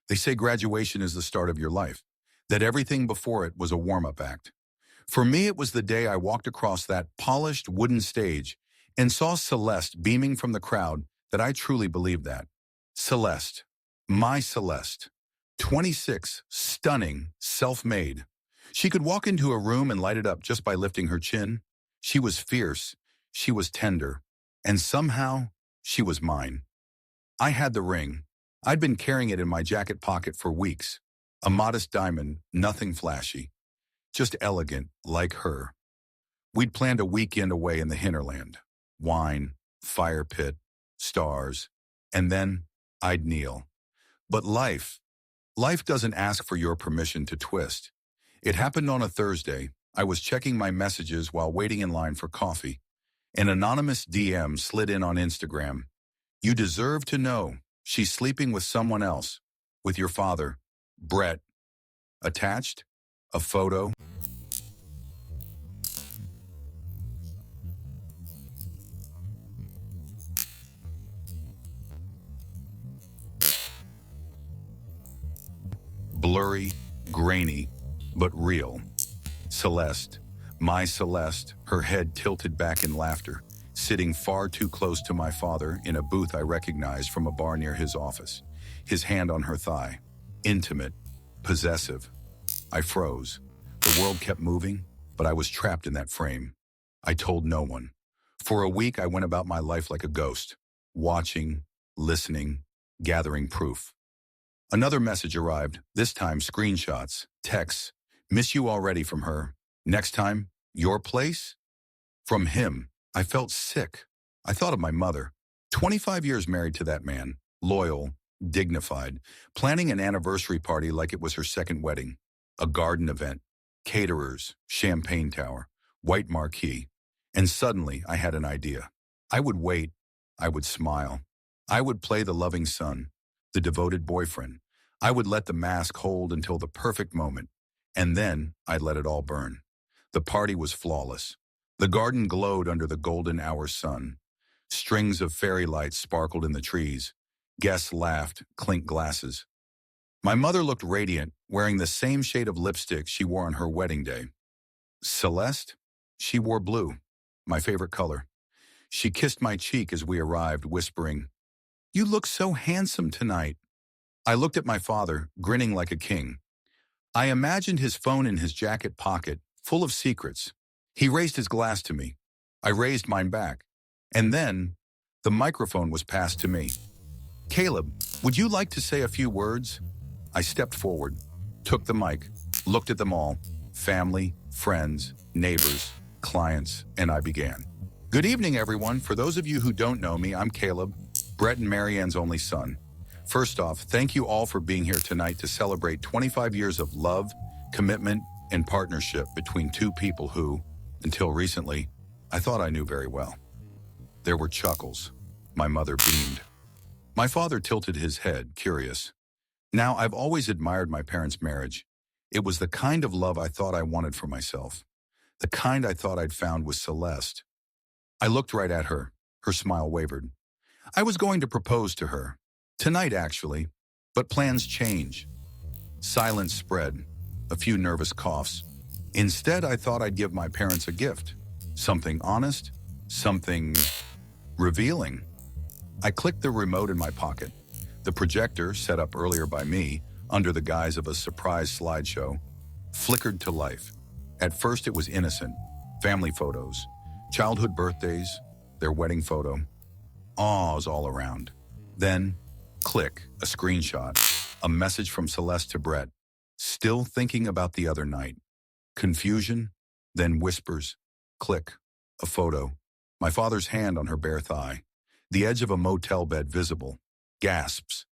They say graduation is the start of your life, that everything before it was a warm-up act. For me, it was the day I walked across that polished wooden stage and saw Celeste beaming from the crowd that I truly believed that. Celeste, my Celeste, 26, stunning, self-made. She could walk into a room and light it up just by lifting her chin. She was fierce, she was tender, and somehow she was mine. I had the ring. I'd been carrying it in my jacket pocket for weeks. A modest diamond, nothing flashy, just elegant like her. We'd planned a weekend away in the hinterland. Wine, fire pit, stars, and then I'd kneel. But life doesn't ask for your permission to twist. It happened on a Thursday. I was checking my messages while waiting in line for coffee. An anonymous DM slid in on Instagram. You deserve to know. She's sleeping with someone else. With your father, Brett. Attached? A photo. Blurry, grainy, but real. Celeste, my Celeste, her head tilted back in laughter, sitting far too close to my father in a booth I recognized from a bar near his office, his hand on her thigh. Intimate, possessive. I froze. The world kept moving, but I was trapped in that frame. I told no one. For a week, I went about my life like a ghost, watching, listening, gathering proof. Another message arrived, this time screenshots, texts. Miss you already from her. Next time, your place? From him. I felt sick. I thought of my mother. 25 years married to that man. Loyal, dignified, planning an anniversary party like it was her second wedding. A garden event, caterers, champagne tower, white marquee. And suddenly I had an idea. I would wait. I would smile. I would play the loving son, the devoted boyfriend. I would let the mask hold until the perfect moment, and then I'd let it all burn. The party was flawless. The garden glowed under the golden hour sun. Strings of fairy lights sparkled in the trees. Guests laughed, clinked glasses. My mother looked radiant, wearing the same shade of lipstick she wore on her wedding day. Celeste? She wore blue, my favorite color. She kissed my cheek as we arrived, whispering, "You look so handsome tonight." I looked at my father, grinning like a king. I imagined his phone in his jacket pocket, full of secrets. He raised his glass to me. I raised mine back. And then, the microphone was passed to me. "Caleb, would you like to say a few words?" I stepped forward, took the mic, looked at them all, family, friends, neighbors, clients, and I began. Good evening, everyone. For those of you who don't know me, I'm Caleb, Brett and Marianne's only son. First off, thank you all for being here tonight to celebrate 25 years of love, commitment, and partnership between two people who, until recently, I thought I knew very well. There were chuckles. My mother beamed. My father tilted his head, curious. Now, I've always admired my parents' marriage. It was the kind of love I thought I wanted for myself. The kind I thought I'd found with Celeste. I looked right at her. Her smile wavered. I was going to propose to her. Tonight, actually. But plans change. Silence spread. A few nervous coughs. Instead, I thought I'd give my parents a gift. Something honest. Something revealing. I clicked the remote in my pocket. The projector, set up earlier by me, under the guise of a surprise slideshow, flickered to life. At first, it was innocent. Family photos. Childhood birthdays. Their wedding photo. Awes all around. Then, click, a screenshot. A message from Celeste to Brett. Still thinking about the other night. Confusion, then whispers. Click, a photo. My father's hand on her bare thigh. The edge of a motel bed visible. Gasps.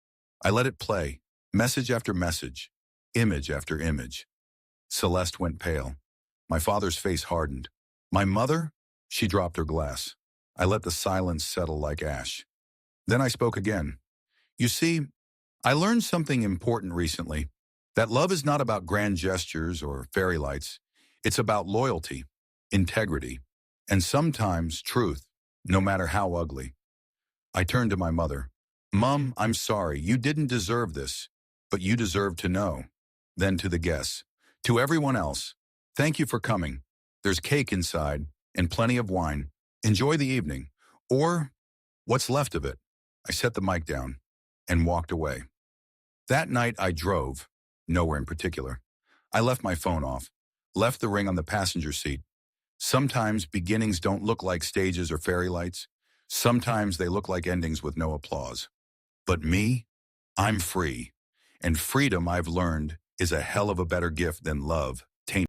I let it play. Message after message. Image after image. Celeste went pale. My father's face hardened. My mother? She dropped her glass. I let the silence settle like ash. Then I spoke again. You see, I learned something important recently. That love is not about grand gestures or fairy lights. It's about loyalty, integrity, and sometimes truth, no matter how ugly. I turned to my mother. Mom, I'm sorry. You didn't deserve this. but you deserve to know. Then to the guests. To everyone else, thank you for coming. There's cake inside and plenty of wine. Enjoy the evening. Or what's left of it. I set the mic down and walked away. That night I drove, nowhere in particular. I left my phone off, left the ring on the passenger seat. Sometimes beginnings don't look like stages or fairy lights. Sometimes they look like endings with no applause. But me, I'm free. And freedom, I've learned, is a hell of a better gift than love.